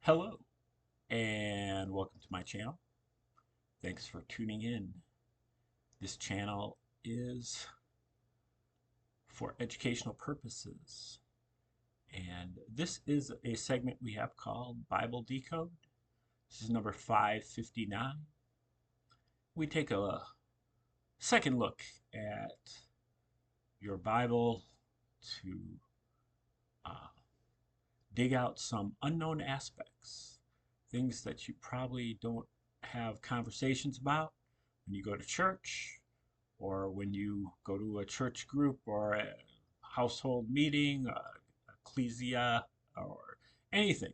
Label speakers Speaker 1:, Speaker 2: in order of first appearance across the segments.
Speaker 1: Hello, and welcome to my channel. Thanks for tuning in. This channel is for educational purposes, and this is a segment we have called Bible Decode. This is number 559. We take a second look at your Bible to uh, dig out some unknown aspects, things that you probably don't have conversations about when you go to church or when you go to a church group or a household meeting, ecclesia, or anything,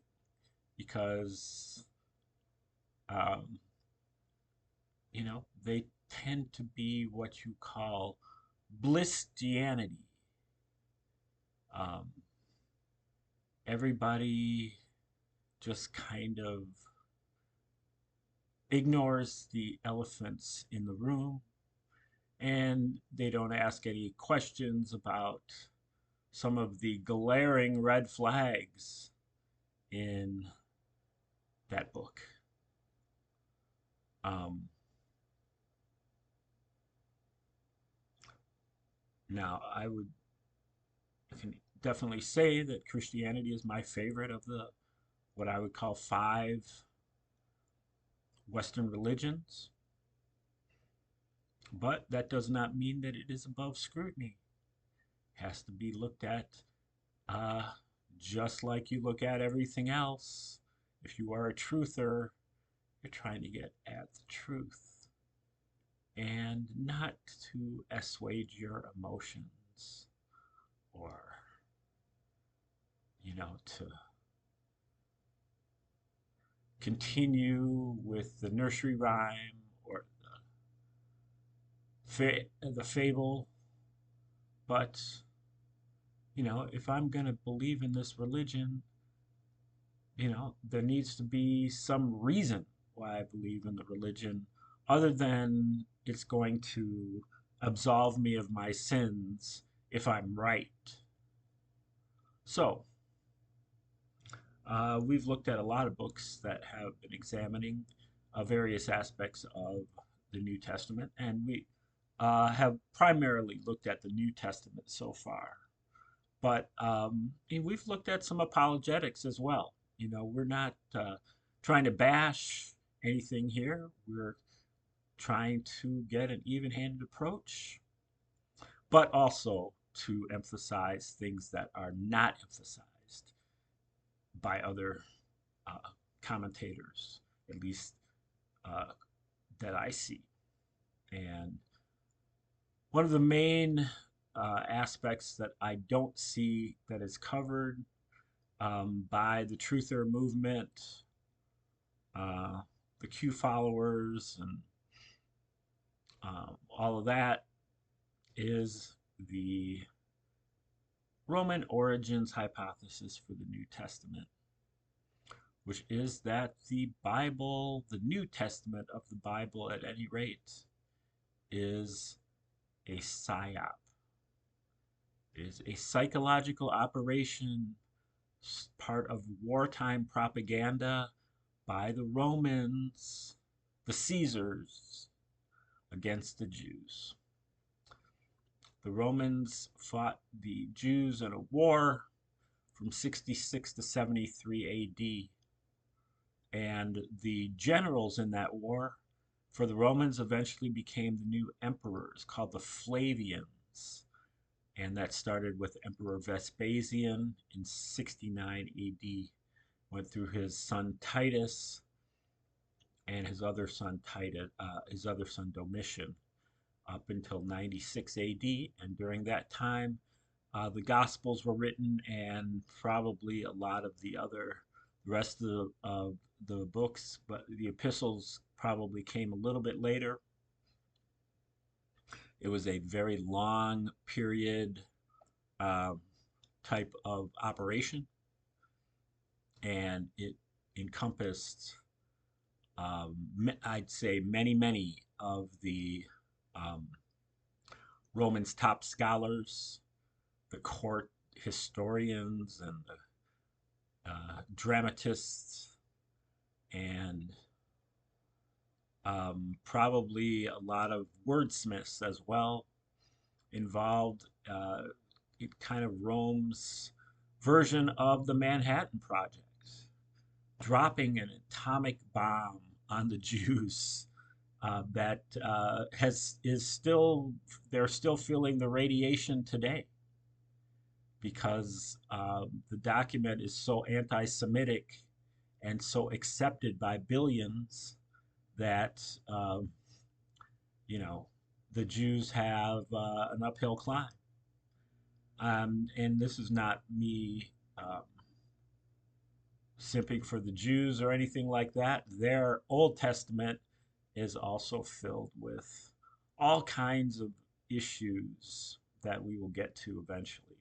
Speaker 1: because um, they tend to be what you call blistianity. Um, Everybody just kind of ignores the elephants in the room, and they don't ask any questions about some of the glaring red flags in that book. Um, Now, I can definitely say that Christianity is my favorite of the what I would call five Western religions, but that does not mean that it is above scrutiny. It has to be looked at uh, just like you look at everything else. If you are a truther, you're trying to get at the truth and not to assuage your emotions or, to continue with the nursery rhyme or the fable. But, if I'm going to believe in this religion, there needs to be some reason why I believe in the religion other than it's going to absolve me of my sins if I'm right. So, we've looked at a lot of books that have been examining various aspects of the New Testament, and we have primarily looked at the New Testament so far. But and we've looked at some apologetics as well. We're not trying to bash anything here. We're trying to get an even-handed approach, but also to emphasize things that are not emphasized by other uh, commentators, at least uh, that I see. And one of the main aspects that I don't see that is covered by the truther movement, uh, the Q followers, and all of that is the Roman origins hypothesis for the New Testament, which is that the Bible, the New Testament of the Bible at any rate, is a psyop. It is a psychological operation, part of wartime propaganda by the Romans, the Caesars, against the Jews. The Romans fought the Jews in a war from 66 to 73 AD. And the generals in that war for the Romans eventually became the new emperors called the Flavians. And that started with Emperor Vespasian in 69 AD. Went through his son Titus and his other son Domitian up until 96 AD. And during that time, the Gospels were written, and probably a lot of the rest of the books, but the epistles probably came a little bit later. It was a very long period uh, type of operation, and it encompassed, I'd say, many of the um, Romans' top scholars, the court historians, and the dramatists, and probably a lot of wordsmiths as well involved. It kind of Rome's version of the Manhattan Project, dropping an atomic bomb on the Jews that has is still they're still feeling the radiation today because the document is so anti-Semitic and so accepted by billions that you know the Jews have an uphill climb. And this is not me simping for the Jews or anything like that. Their Old Testament is also filled with all kinds of issues that we will get to eventually.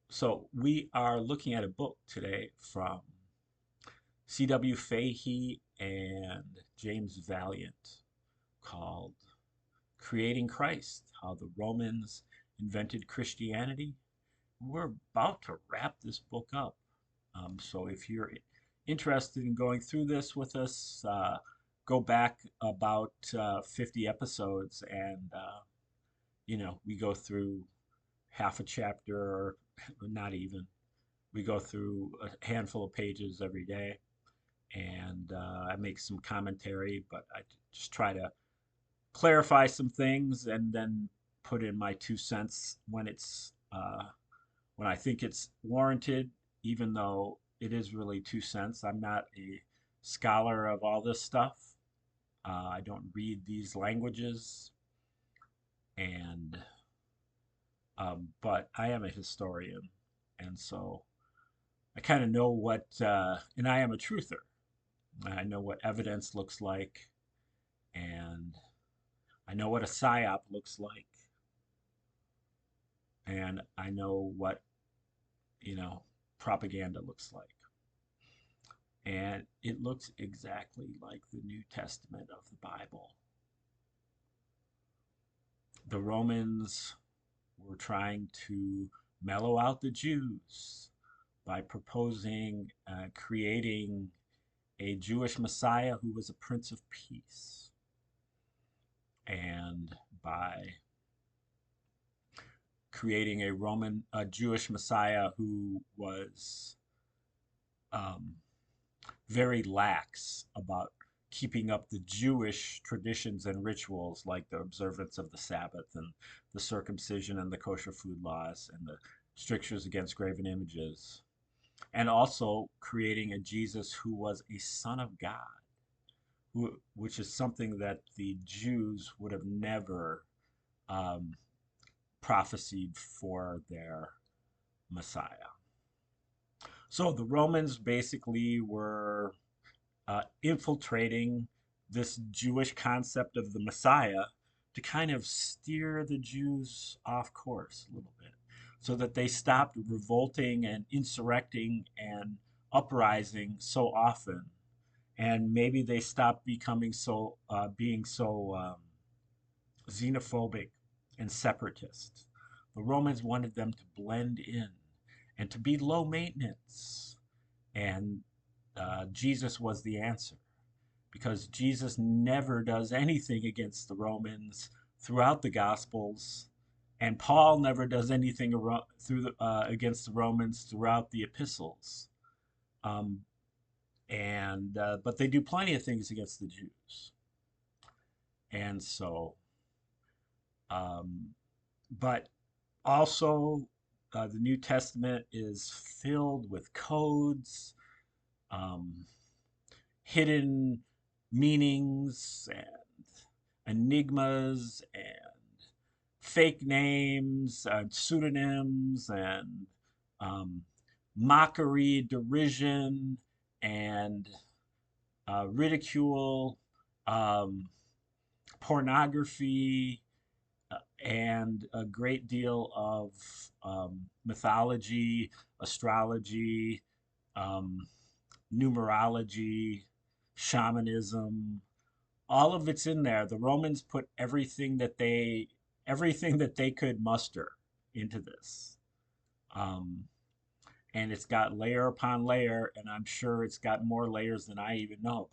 Speaker 1: So we are looking at a book today from C.W. Fahy and James Valliant called Creating Christ, How the Romans Invented Christianity. We're about to wrap this book up. So if you're interested in going through this with us, go back about 50 episodes and, we go through half a chapter, or not even. We go through a handful of pages every day, and I make some commentary, but I just try to clarify some things and then put in my 2 cents when I think it's warranted, even though it is really 2 cents. I'm not a scholar of all this stuff. I don't read these languages, and but I am a historian, and so I kind of know and I am a truther. I know what evidence looks like, and I know what a psyop looks like, and I know what, propaganda looks like. And it looks exactly like the New Testament of the Bible. The Romans were trying to mellow out the Jews by proposing creating a Jewish Messiah who was a Prince of Peace, and by creating a Jewish Messiah who was very lax about keeping up the Jewish traditions and rituals, like the observance of the Sabbath and the circumcision and the kosher food laws and the strictures against graven images, and also creating a Jesus who was a son of God, which is something that the Jews would have never um, prophesied for their Messiah. So the Romans basically were infiltrating this Jewish concept of the Messiah to kind of steer the Jews off course a little bit so that they stopped revolting and insurrecting and uprising so often. And maybe they stopped being so xenophobic and separatist. The Romans wanted them to blend in and to be low maintenance. And Jesus was the answer, because Jesus never does anything against the Romans throughout the Gospels, and Paul never does anything against the Romans throughout the epistles. Um, and But they do plenty of things against the Jews, and so, um, but also the New Testament is filled with codes, um, hidden meanings, and enigmas, and fake names, and pseudonyms, and um, mockery, derision, and ridicule, um, pornography, and a great deal of mythology, astrology, um, numerology, shamanism. All of it's in there. The Romans put everything that they could muster into this. Um, and it's got layer upon layer, and I'm sure it's got more layers than I even know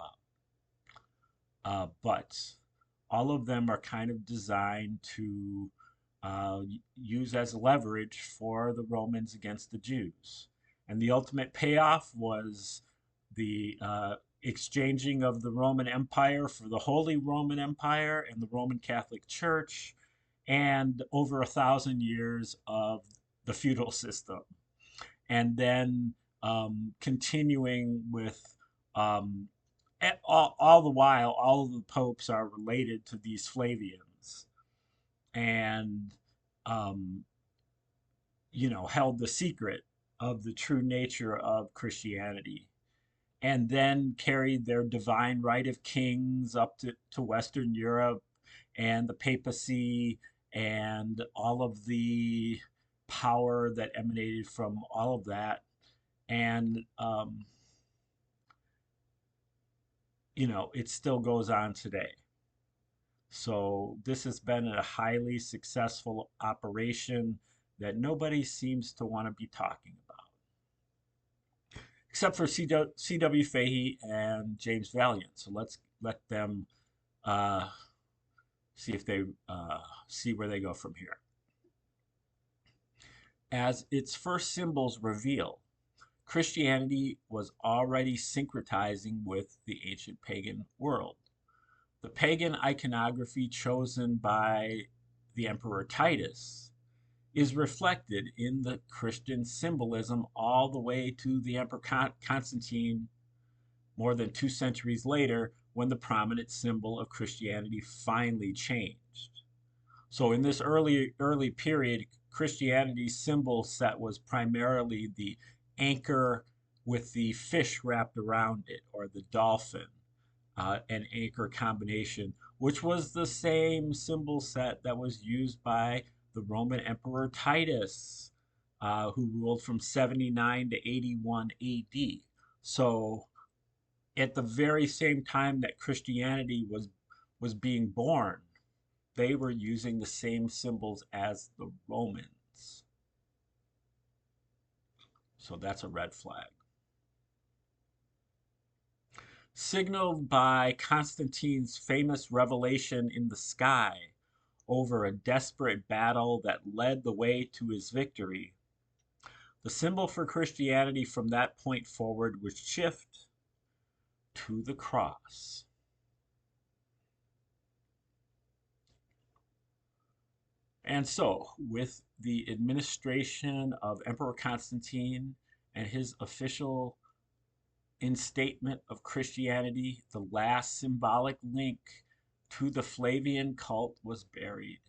Speaker 1: about. But all of them are kind of designed to use as leverage for the Romans against the Jews. And the ultimate payoff was the exchanging of the Roman Empire for the Holy Roman Empire and the Roman Catholic Church, and over 1,000 years of the feudal system. And then continuing with um, all the while, all of the popes are related to these Flavians, and um, held the secret of the true nature of Christianity, and then carried their divine right of kings up to Western Europe and the papacy and all of the power that emanated from all of that. And it still goes on today. So this has been a highly successful operation that nobody seems to want to be talking about, except for C.W. Fahy and James Valliant. So let's let them uh, see if they see where they go from here. As its first symbols reveal, Christianity was already syncretizing with the ancient pagan world. The pagan iconography chosen by the Emperor Titus is reflected in the Christian symbolism all the way to the Emperor Constantine more than 2 centuries later, when the prominent symbol of Christianity finally changed. So in this early period, Christianity's symbol set was primarily the anchor with the fish wrapped around it, or the dolphin, an anchor combination, which was the same symbol set that was used by the Roman Emperor Titus, who ruled from 79 to 81 AD. So at the very same time that Christianity was being born, they were using the same symbols as the Romans. So that's a red flag. Signaled by Constantine's famous revelation in the sky over a desperate battle that led the way to his victory, the symbol for Christianity from that point forward would shift to the cross. And so, with the administration of Emperor Constantine and his official instatement of Christianity, the last symbolic link to the Flavian cult was buried.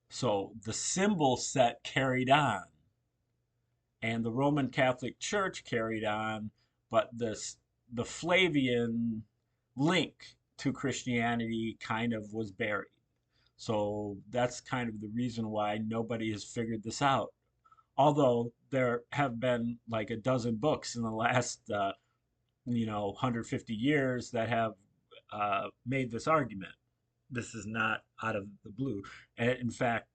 Speaker 1: So the symbol set carried on, and the Roman Catholic Church carried on, but the Flavian link to Christianity kind of was buried. So that's kind of the reason why nobody has figured this out. Although there have been like a dozen books in the last 150 years that have made this argument. This is not out of the blue. And in fact,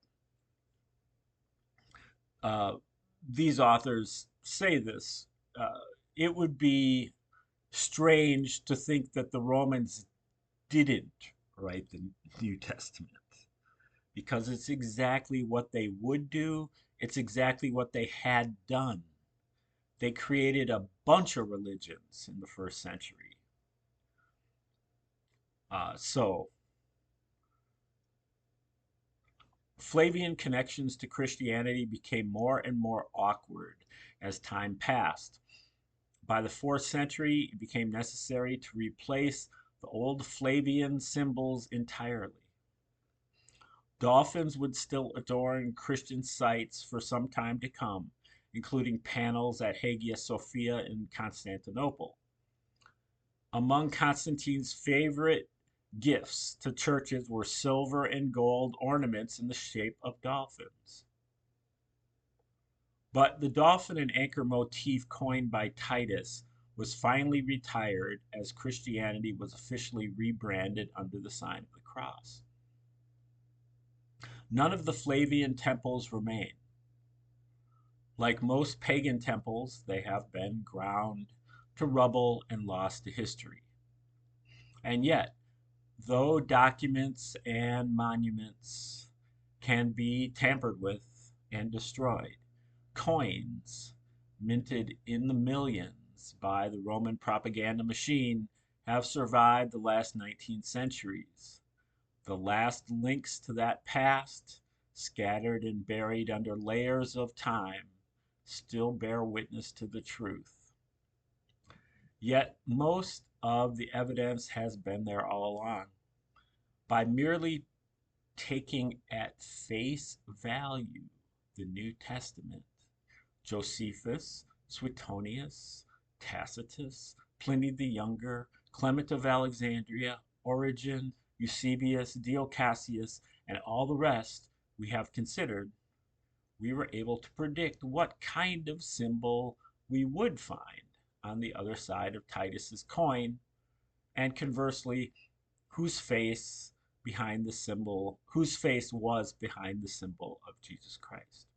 Speaker 1: uh, these authors say this. Uh, it would be strange to think that the Romans didn't write the New Testament, because it's exactly what they would do. It's exactly what they had done. They created a bunch of religions in the first century. So Flavian connections to Christianity became more and more awkward as time passed. By the 4th century, it became necessary to replace the old Flavian symbols entirely. Dolphins would still adorn Christian sites for some time to come, including panels at Hagia Sophia in Constantinople. Among Constantine's favorite gifts to churches were silver and gold ornaments in the shape of dolphins. But the dolphin and anchor motif coined by Titus was finally retired as Christianity was officially rebranded under the sign of the cross. None of the Flavian temples remain. Like most pagan temples, they have been ground to rubble and lost to history. And yet, though documents and monuments can be tampered with and destroyed, coins minted in the millions by the Roman propaganda machine have survived the last 19 centuries. The last links to that past, scattered and buried under layers of time, still bear witness to the truth. Yet most of the evidence has been there all along. By merely taking at face value the New Testament, Josephus, Suetonius, Tacitus, Pliny the Younger, Clement of Alexandria, Origen, Eusebius, Dio Cassius, and all the rest we have considered, we were able to predict what kind of symbol we would find on the other side of Titus's coin, and conversely, whose face whose face was behind the symbol of Jesus Christ.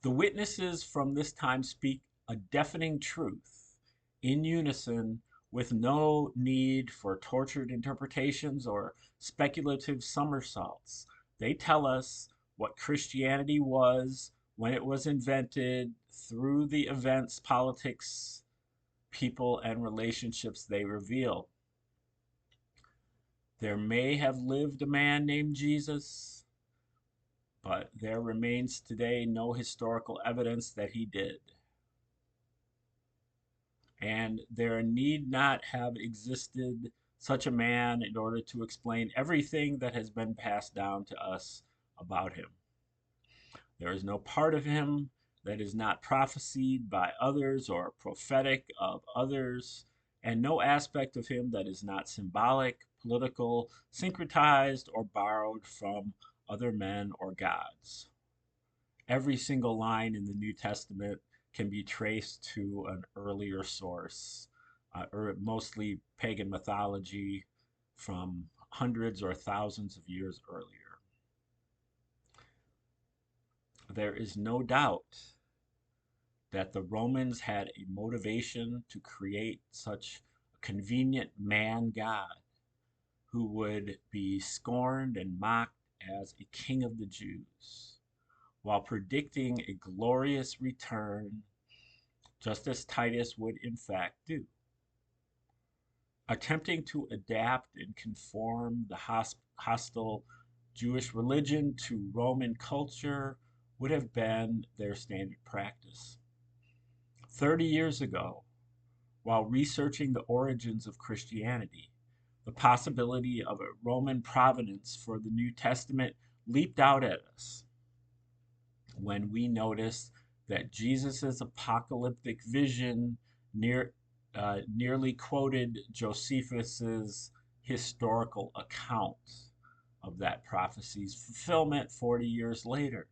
Speaker 1: The witnesses from this time speak a deafening truth in unison, with no need for tortured interpretations or speculative somersaults. They tell us what Christianity was when it was invented through the events, politics, people, and relationships they reveal. There may have lived a man named Jesus, but there remains today no historical evidence that he did. And there need not have existed such a man in order to explain everything that has been passed down to us about him. There is no part of him that is not prophesied by others or prophetic of others, and no aspect of him that is not symbolic, political, syncretized, or borrowed from other men or gods. Every single line in the New Testament can be traced to an earlier source, or mostly pagan mythology from hundreds or thousands of years earlier. There is no doubt that the Romans had a motivation to create such a convenient man god who would be scorned and mocked as a king of the Jews, while predicting a glorious return, just as Titus would in fact do. Attempting to adapt and conform the hostile Jewish religion to Roman culture would have been their standard practice. 30 years ago, while researching the origins of Christianity, the possibility of a Roman provenance for the New Testament leaped out at us when we noticed that Jesus' apocalyptic vision nearly quoted Josephus's historical account of that prophecy's fulfillment 40 years later.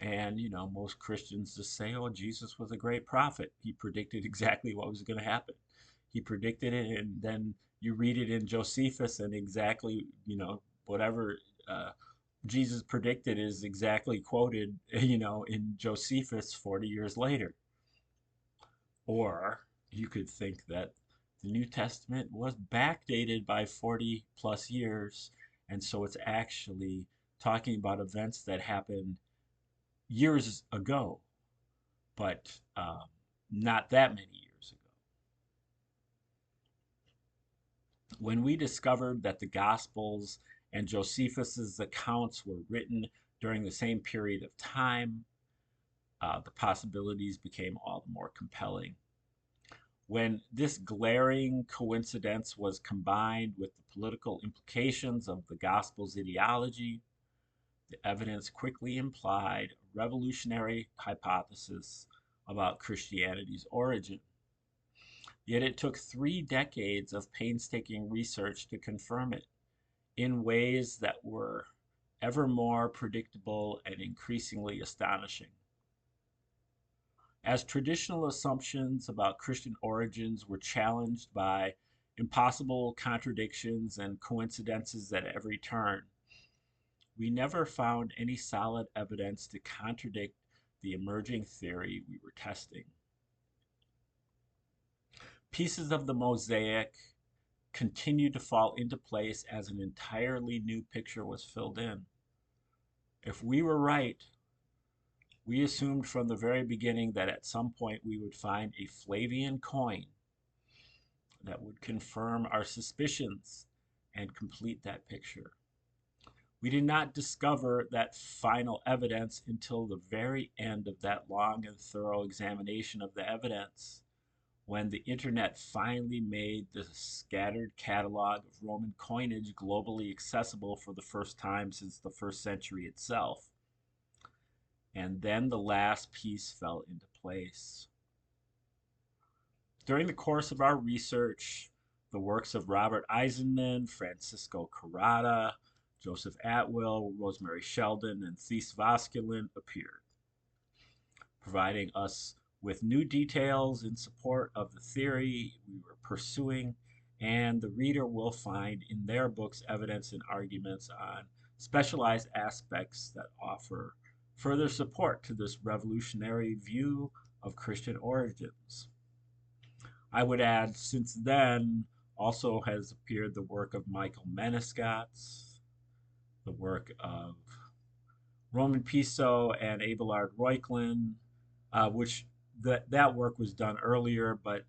Speaker 1: And, most Christians just say, oh, Jesus was a great prophet. He predicted exactly what was going to happen. He predicted it, and then you read it in Josephus, and exactly, whatever Jesus predicted is exactly quoted, in Josephus 40 years later. Or you could think that the New Testament was backdated by 40 plus years, and so it's actually talking about events that happened years ago, but not that many years ago. When we discovered that the Gospels and Josephus's accounts were written during the same period of time, the possibilities became all the more compelling. When this glaring coincidence was combined with the political implications of the Gospel's ideology, the evidence quickly implied a revolutionary hypothesis about Christianity's origin. Yet it took 3 decades of painstaking research to confirm it in ways that were ever more predictable and increasingly astonishing. As traditional assumptions about Christian origins were challenged by impossible contradictions and coincidences at every turn, we never found any solid evidence to contradict the emerging theory we were testing. Pieces of the mosaic continued to fall into place as an entirely new picture was filled in. If we were right, we assumed from the very beginning that at some point we would find a Flavian coin that would confirm our suspicions and complete that picture. We did not discover that final evidence until the very end of that long and thorough examination of the evidence, when the internet finally made the scattered catalog of Roman coinage globally accessible for the first time since the first century itself. And then the last piece fell into place. During the course of our research, the works of Robert Eisenman, Francisco Carrata, Joseph Atwill, Rosemary Sheldon, and Thys Voskuilen appeared, providing us with new details in support of the theory we were pursuing, and the reader will find in their books evidence and arguments on specialized aspects that offer further support to this revolutionary view of Christian origins. I would add, since then, also has appeared the work of Michael Menescatz, the work of Roman Piso and Abelard Reuchlin, which that work was done earlier, but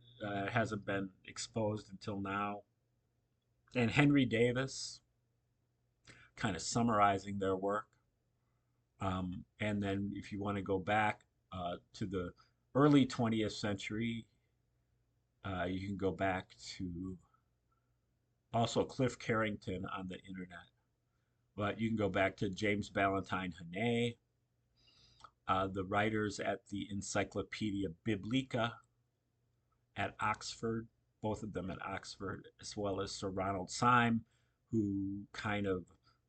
Speaker 1: hasn't been exposed until now. And Henry Davis, kind of summarizing their work. And then if you want to go back to the early 20th century, you can go back to also Cliff Carrington on the internet. But you can go back to James Ballantyne Hannay, the writers at the Encyclopedia Biblica at Oxford, both of them at Oxford, as well as Sir Ronald Syme, who kind of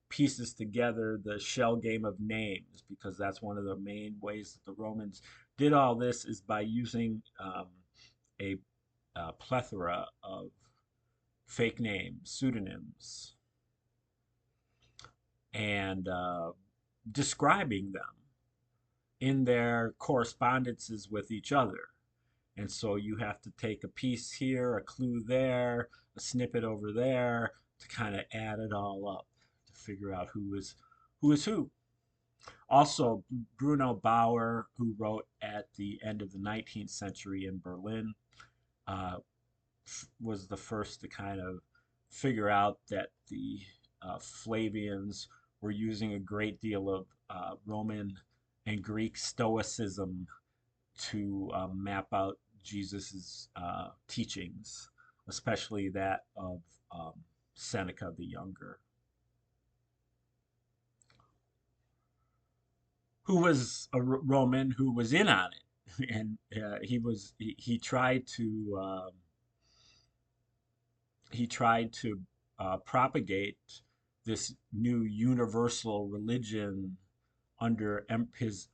Speaker 1: pieces together the shell game of names, because that's one of the main ways that the Romans did all this, is by using a plethora of fake names, pseudonyms, and describing them in their correspondences with each other. And so you have to take a piece here, a clue there, a snippet over there, to kind of add it all up to figure out who is who. Also, Bruno Bauer, who wrote at the end of the 19th century in Berlin, was the first to kind of figure out that the Flavians were using a great deal of Roman and Greek Stoicism to map out Jesus's teachings, especially that of Seneca the Younger, who was a Roman who was in on it, and he tried to propagate this new universal religion under his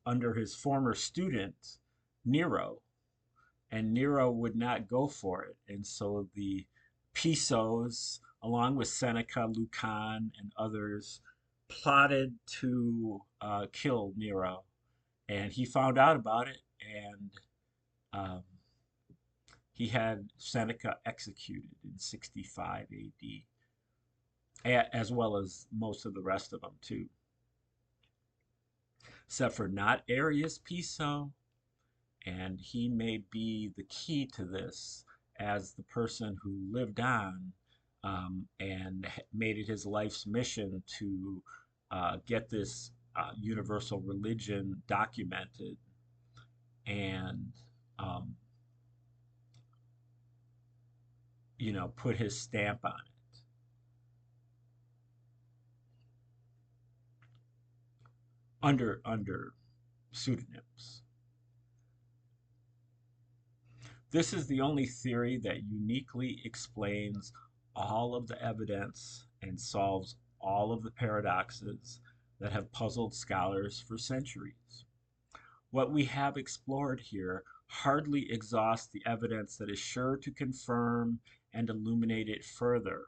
Speaker 1: former student Nero, and Nero would not go for it, and so the Pisos, along with Seneca, Lucan, and others, plotted to kill Nero, and he found out about it, and um, he had Seneca executed in 65 AD, as well as most of the rest of them too, except for not Arius Piso, and he may be the key to this as the person who lived on and made it his life's mission to get this universal religion documented and put his stamp on it. Under pseudonyms. This is the only theory that uniquely explains all of the evidence and solves all of the paradoxes that have puzzled scholars for centuries. What we have explored here hardly exhausts the evidence that is sure to confirm and illuminate it further.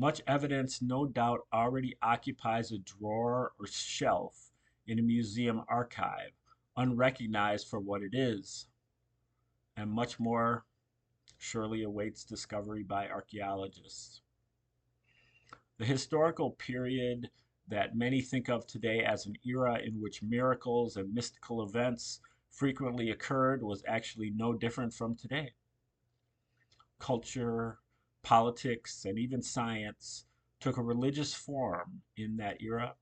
Speaker 1: Much evidence, no doubt, already occupies a drawer or shelf in a museum archive, unrecognized for what it is, and much more surely awaits discovery by archaeologists. The historical period that many think of today as an era in which miracles and mystical events frequently occurred was actually no different from today. Culture, politics, and even science took a religious form in that era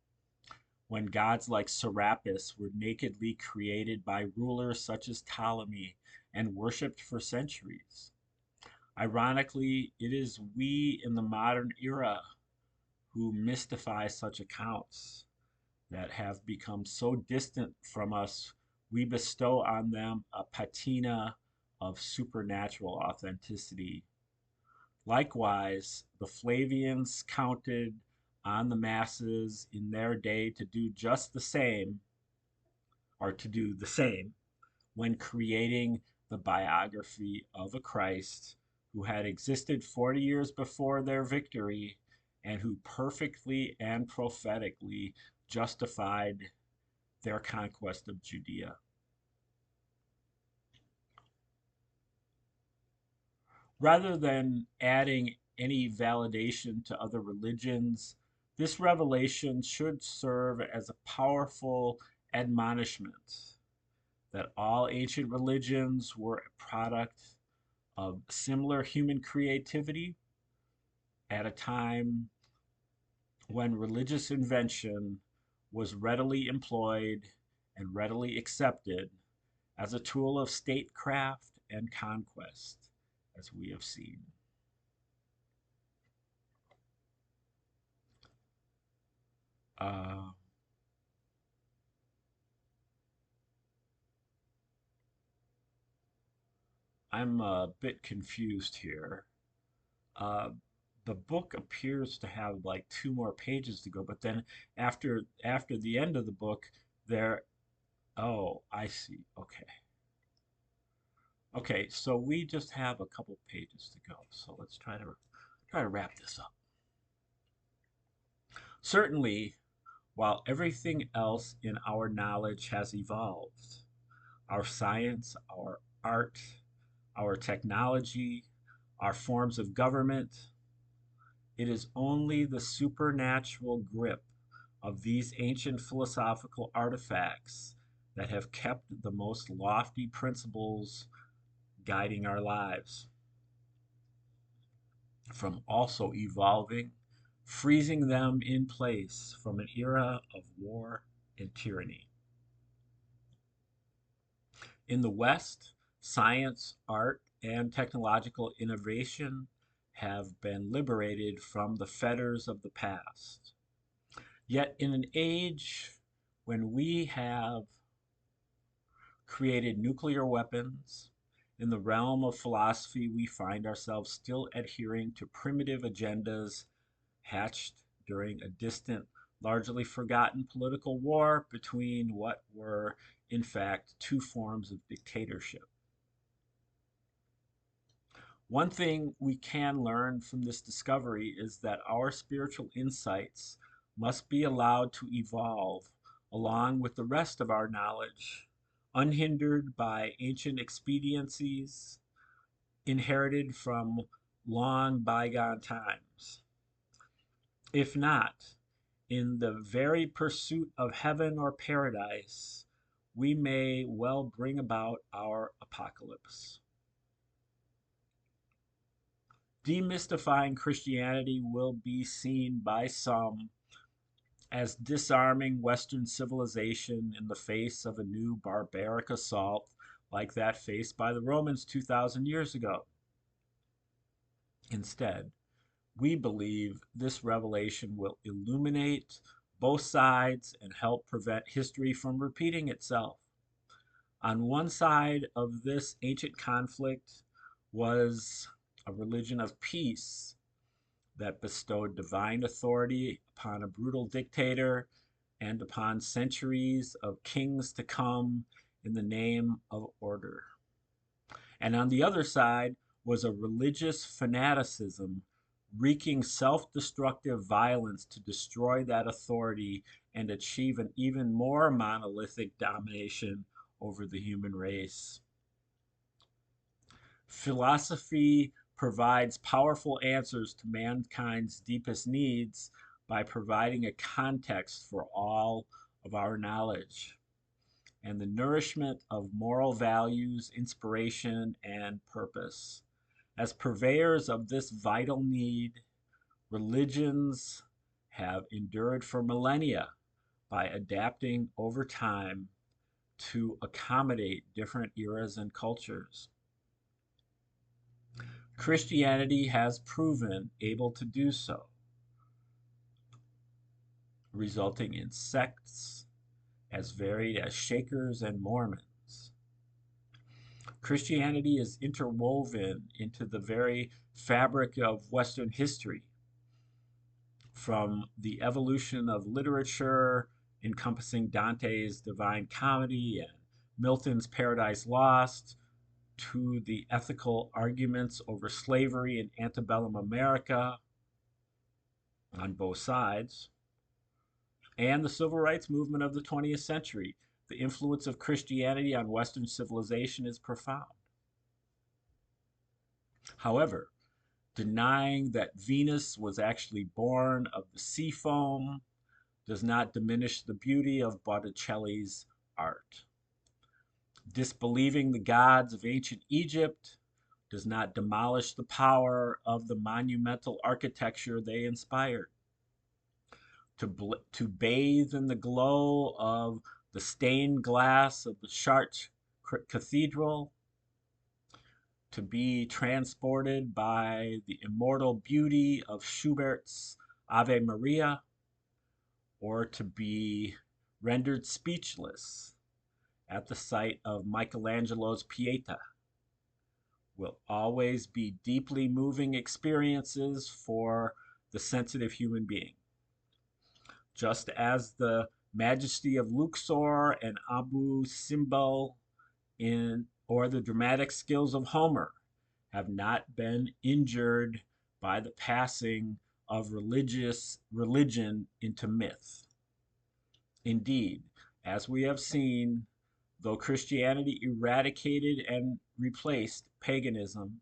Speaker 1: when gods like Serapis were nakedly created by rulers such as Ptolemy and worshipped for centuries. Ironically, it is we in the modern era who mystify such accounts that have become so distant from us, we bestow on them a patina of supernatural authenticity. Likewise, the Flavians counted on the masses in their day to do just the same, or to do the same, when creating the biography of a Christ who had existed 40 years before their victory and who perfectly and prophetically justified their conquest of Judea. Rather than adding any validation to other religions, this revelation should serve as a powerful admonishment that all ancient religions were a product of similar human creativity at a time when religious invention was readily employed and readily accepted as a tool of statecraft and conquest, as we have seen. Uh, I'm a bit confused here. Uh, the book appears to have like two more pages to go, but then after the end of the book, there. Oh, I see. Okay. Okay, so we just have a couple pages to go. So let's try to wrap this up. Certainly, while everything else in our knowledge has evolved, our science, our art, our technology, our forms of government, it is only the supernatural grip of these ancient philosophical artifacts that have kept the most lofty principles guiding our lives from also evolving, freezing them in place from an era of war and tyranny. In the West, science, art, and technological innovation have been liberated from the fetters of the past. Yet, in an age when we have created nuclear weapons, in the realm of philosophy, we find ourselves still adhering to primitive agendas hatched during a distant, largely forgotten political war between what were, in fact, two forms of dictatorship. One thing we can learn from this discovery is that our spiritual insights must be allowed to evolve along with the rest of our knowledge, unhindered by ancient expediencies inherited from long bygone times. If not, in the very pursuit of heaven or paradise, we may well bring about our apocalypse. Demystifying Christianity will be seen by some as disarming Western civilization in the face of a new barbaric assault like that faced by the Romans 2,000 years ago. Instead, we believe this revelation will illuminate both sides and help prevent history from repeating itself. On one side of this ancient conflict was a religion of peace that bestowed divine authority upon a brutal dictator and upon centuries of kings to come in the name of order. And on the other side was a religious fanaticism wreaking self-destructive violence to destroy that authority and achieve an even more monolithic domination over the human race. Philosophy provides powerful answers to mankind's deepest needs by providing a context for all of our knowledge and the nourishment of moral values, inspiration, and purpose. As purveyors of this vital need, religions have endured for millennia by adapting over time to accommodate different eras and cultures. Christianity has proven able to do so, resulting in sects as varied as Shakers and Mormons. Christianity is interwoven into the very fabric of Western history, from the evolution of literature encompassing Dante's Divine Comedy and Milton's Paradise Lost, to the ethical arguments over slavery in antebellum America on both sides, and the civil rights movement of the 20th century. The influence of Christianity on Western civilization is profound. However, denying that Venus was actually born of the sea foam does not diminish the beauty of Botticelli's art. Disbelieving the gods of ancient Egypt does not demolish the power of the monumental architecture they inspired. To bathe in the glow of the stained glass of the Chartres Cathedral, to be transported by the immortal beauty of Schubert's Ave Maria, or to be rendered speechless at the sight of Michelangelo's Pieta, will always be deeply moving experiences for the sensitive human being. Just as the majesty of Luxor and Abu Simbel or the dramatic skills of Homer have not been injured by the passing of religion into myth. Indeed, as we have seen, though Christianity eradicated and replaced paganism,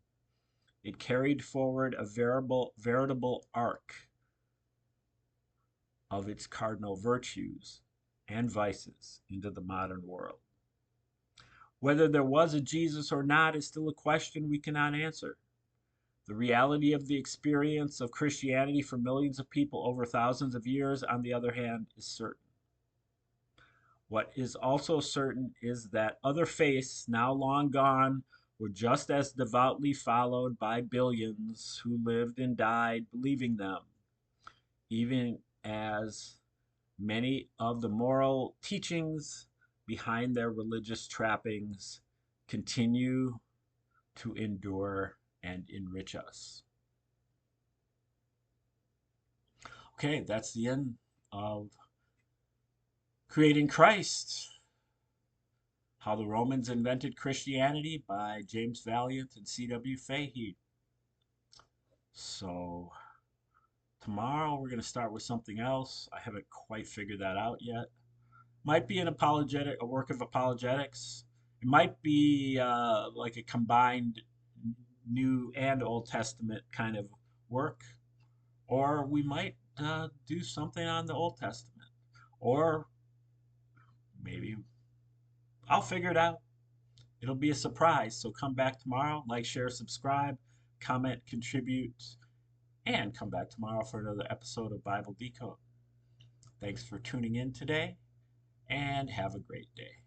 Speaker 1: it carried forward a veritable arc of its cardinal virtues and vices into the modern world. Whether there was a Jesus or not is still a question we cannot answer. The reality of the experience of Christianity for millions of people over thousands of years, on the other hand, is certain. What is also certain is that other faiths, now long gone, were just as devoutly followed by billions who lived and died believing them, even as many of the moral teachings behind their religious trappings continue to endure and enrich us. Okay, that's the end of Creating Christ, How the Romans Invented Christianity by James Valliant and C.W. Fahy. So tomorrow we're going to start with something else. I haven't quite figured that out yet. Might be a work of apologetics. It might be like a combined New and Old Testament kind of work. Or we might do something on the Old Testament. Or maybe I'll figure it out. It'll be a surprise. So come back tomorrow, like, share, subscribe, comment, contribute, and come back tomorrow for another episode of Bible Decode. Thanks for tuning in today, and have a great day.